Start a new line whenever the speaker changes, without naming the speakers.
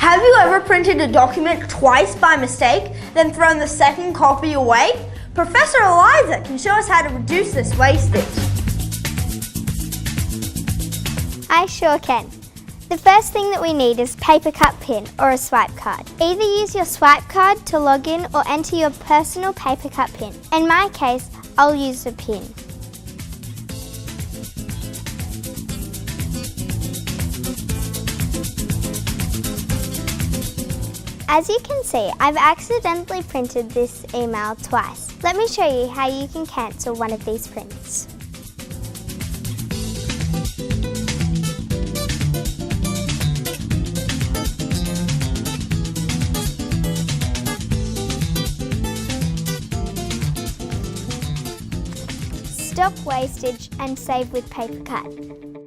Have you ever printed a document twice by mistake, then thrown the second copy away? Professor Eliza can show us how to reduce this wastage.
I sure can. The first thing that we need is paper cut pen or a swipe card. Either use your swipe card to log in or enter your personal paper cut pen. In my case, I'll use a pen. As you can see, I've accidentally printed this email twice. Let me show you how you can cancel one of these prints. Stop wastage and save with paper cut.